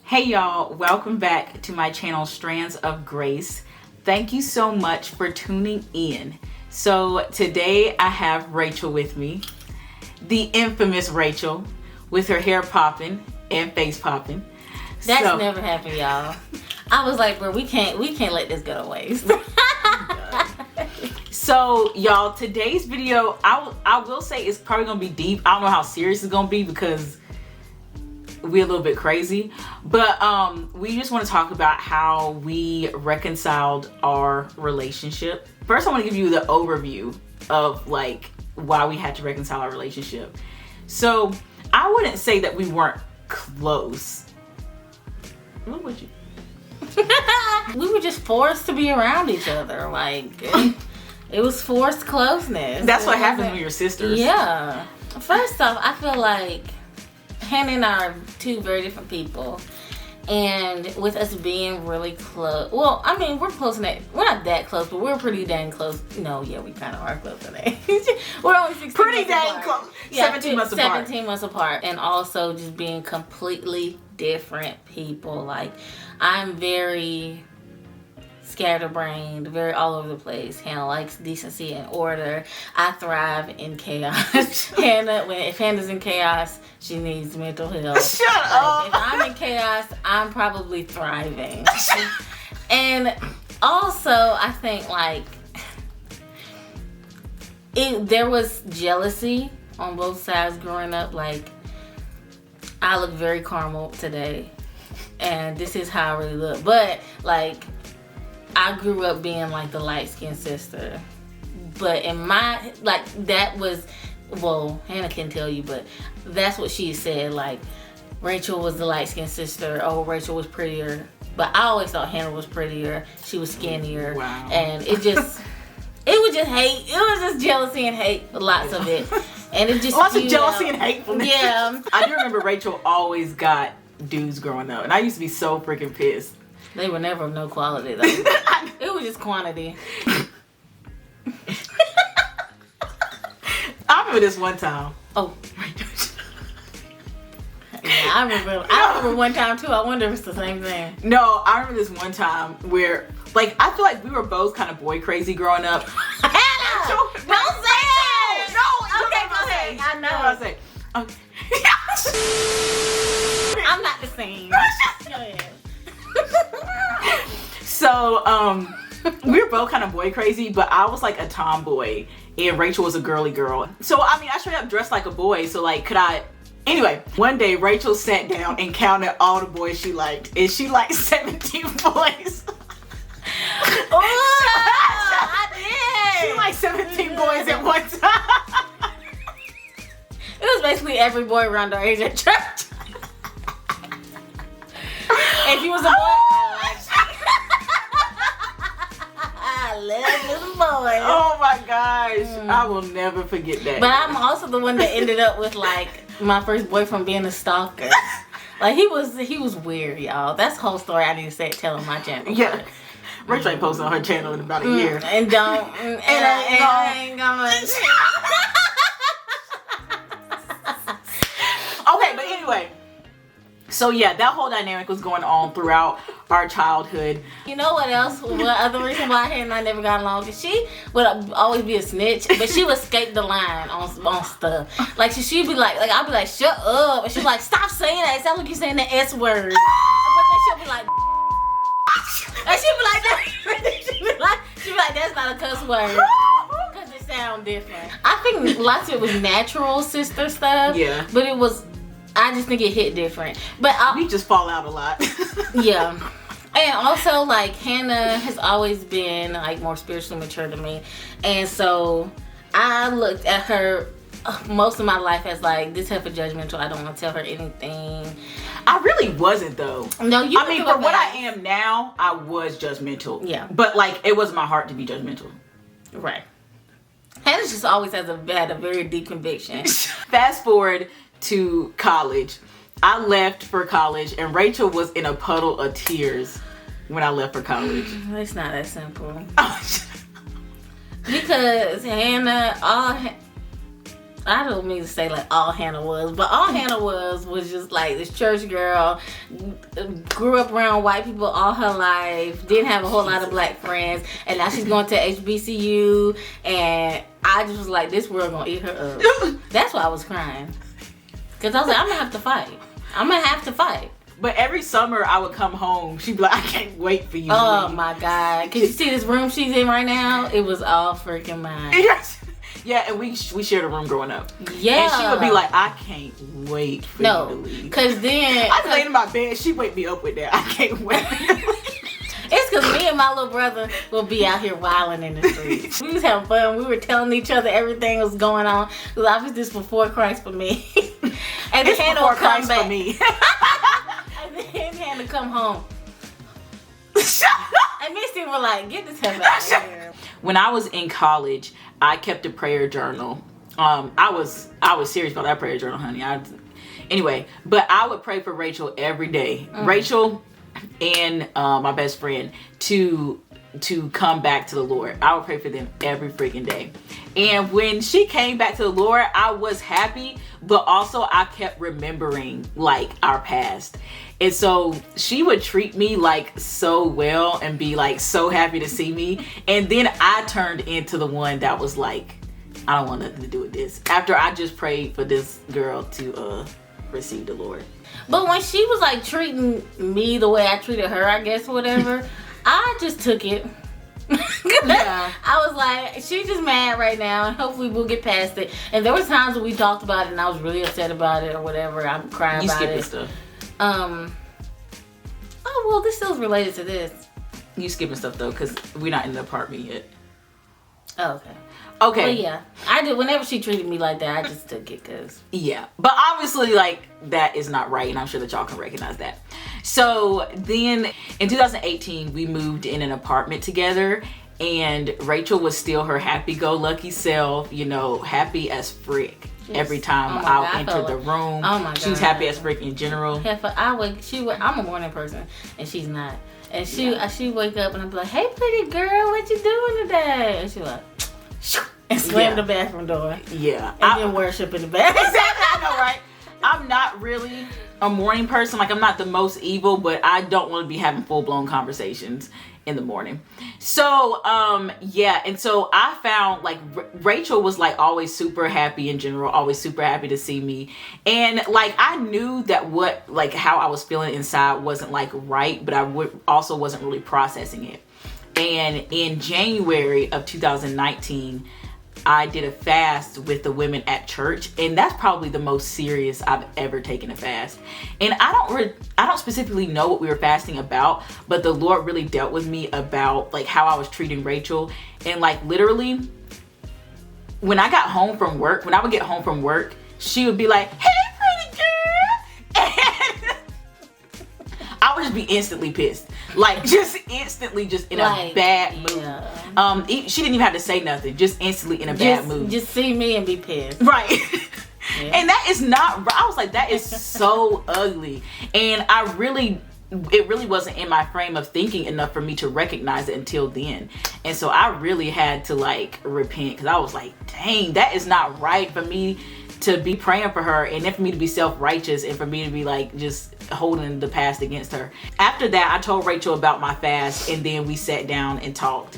Hey y'all, welcome back to my channel Strands of Grace. Thank you so much for tuning in. So today I have Rachel with me, the infamous Rachel, with her hair popping and face popping. That's never happened, y'all. I was like, bro, we can't let this go to waste. So y'all, today's video, I will say it's probably gonna be deep. I don't know how serious it's gonna be because we're a little bit crazy, but we just want to talk about how we reconciled our relationship. First, I want to give you the overview of like why we had to reconcile our relationship. So I wouldn't say that we weren't close. What would you? We were just forced to be around each other. Like it was forced closeness. That's what happens when you're sisters. Yeah. First off, I feel like Hannah and I are two very different people. And with us being really close, well, I mean, we're close in that, we're not that close, but we're pretty dang close. No, yeah, we kind of are close in age. We're only 16 pretty months dang apart. close. Yeah, 17 months apart. 17 months apart. And also just being completely different people. Like, I'm very scatterbrained, very all over the place. Hannah likes decency and order. I thrive in chaos. If Hannah's in chaos, she needs mental health. Shut up. If I'm in chaos, I'm probably thriving. And also, I think like there was jealousy on both sides growing up. Like, I look very caramel today, and this is how I really look. But like, I grew up being like the light-skinned sister, but in my, like, that was, well, Hannah can tell you, but that's what she said. Like, Rachel was the light-skinned sister. Oh, Rachel was prettier. But I always thought Hannah was prettier. She was skinnier. Wow. And it was just hate. It was just jealousy and hate. Lots of it. And it just lots of jealousy and hatefulness. Yeah. I do remember Rachel always got dudes growing up, and I used to be so freaking pissed. They were never of no quality though. It was just quantity. I remember this one time. Oh. Yeah, I remember one time too. I wonder if it's the same thing. No, I remember this one time where, like, I feel like we were both kind of boy crazy growing up. Hannah! Don't say it! No, okay, go ahead. I know. What I say? Okay. I'm not the same. Go ahead. So, we were both kind of boy crazy, but I was like a tomboy and Rachel was a girly girl. So, I mean, I straight up dressed like a boy. So, like, anyway, one day Rachel sat down and counted all the boys she liked, and she liked 17 boys. Oh, I did. She liked 17 boys at one time. It was basically every boy around our age at church. If you was a boy, I love little boys. Oh my gosh, I will never forget that. But I'm also the one that ended up with like my first boyfriend being a stalker. Like he was weird, y'all. That's the whole story I need to tell on my channel. Yeah, Rachel ain't posting on her channel in about a year. And I ain't gonna. Okay, but anyway. So yeah, that whole dynamic was going on throughout our childhood. You know what else? What other reason why Hannah and I never got along? Cause she would always be a snitch, but she would skate the line on stuff. Like she'd be like I'd be like, shut up, and she'd be like, stop saying that. It sounds like you saying the S word. But then she'll be like, and she'd be like, that's not a cuss word. Cause it sounds different. I think lots of it was natural sister stuff. Yeah. But I just think it hit different. But we just fall out a lot. Yeah. And also, like, Hannah has always been like more spiritually mature than me, and so I looked at her most of my life as like this type of judgmental. I don't want to tell her anything. I really wasn't though. No, you. I mean, for what I am now, I was judgmental. Yeah. But like, it was my heart to be judgmental. Right. Hannah just always had a very deep conviction. Fast forward to college. I left for college, and Rachel was in a puddle of tears when I left for college. It's not that simple. Because Hannah, I don't mean to say like all Hannah was, but all Hannah was just like this church girl, grew up around white people all her life, didn't have a whole lot of black friends, and now she's going to HBCU, and I just was like, this world gonna eat her up. That's why I was crying. Because I was like, I'm gonna have to fight. But every summer I would come home, she'd be like, I can't wait for you. Oh my God. Can you see this room she's in right now? It was all freaking mine. Yeah, and we shared a room growing up. Yeah. And she would be like, I can't wait for you to leave. Because then... I'd lay in my bed, she'd wake me up with that. I can't wait for you to leave. It's because me and my little brother will be out here wilding in the streets. We was having fun. We were telling each other everything was going on. Because I was just before Christ for me. And then Hannah would come back. For me. And then Hannah come home. And Misty was like, get this hell out of here. When I was in college, I kept a prayer journal. I was serious about that prayer journal, honey. Anyway, but I would pray for Rachel every day. Rachel and my best friend to come back to the Lord. I would pray for them every freaking day. And when she came back to the Lord, I was happy, but also I kept remembering like our past. And so she would treat me like so well and be like so happy to see me. And then I turned into the one that was like, I don't want nothing to do with this. After I just prayed for this girl to receive the Lord. But when she was like treating me the way I treated her, I guess, whatever, I just took it. Yeah. I was like, she's just mad right now, and hopefully we'll get past it. And there was times when we talked about it and I was really upset about it or whatever. I'm crying about it. You skipping stuff. Oh, well, this still is related to this. You skipping stuff though, because we're not in the apartment yet. Oh, okay. Okay. Well, yeah, I did. Whenever she treated me like that, I just took it, cause yeah. But obviously, like, that is not right, and I'm sure that y'all can recognize that. So then, in 2018, we moved in an apartment together, and Rachel was still her happy-go-lucky self, you know, happy as frick. Yes. Every time I entered the room, oh my God, she's happy as frick in general. I'm a morning person, and she's not. And she wake up and I'm like, hey, pretty girl, what you doing today? And she like, and slam the bathroom door. Yeah. And then worship in the bathroom. Exactly, I know, right? I'm not really a morning person. Like, I'm not the most evil, but I don't want to be having full-blown conversations in the morning. So, yeah. And so I found, like, Rachel was, like, always super happy in general, always super happy to see me. And, like, I knew that how I was feeling inside wasn't, like, right, but I also wasn't really processing it. And in January of 2019, I did a fast with the women at church, and that's probably the most serious I've ever taken a fast. And I don't specifically know what we were fasting about, but the Lord really dealt with me about like how I was treating Rachel. And like literally, when I would get home from work, she would be like, "Hey, pretty girl," and I would just be instantly pissed. Like, just instantly, just in a bad mood. Yeah. She didn't even have to say nothing. Just instantly in a bad mood. Just see me and be pissed. Right. Yeah. And that is not right. I was like, that is so ugly. And it really wasn't in my frame of thinking enough for me to recognize it until then. And so I really had to, like, repent. Because I was like, dang, that is not right for me to be praying for her, and then for me to be self-righteous, and for me to be like just holding the past against her. After that, I told Rachel about my fast, and then we sat down and talked.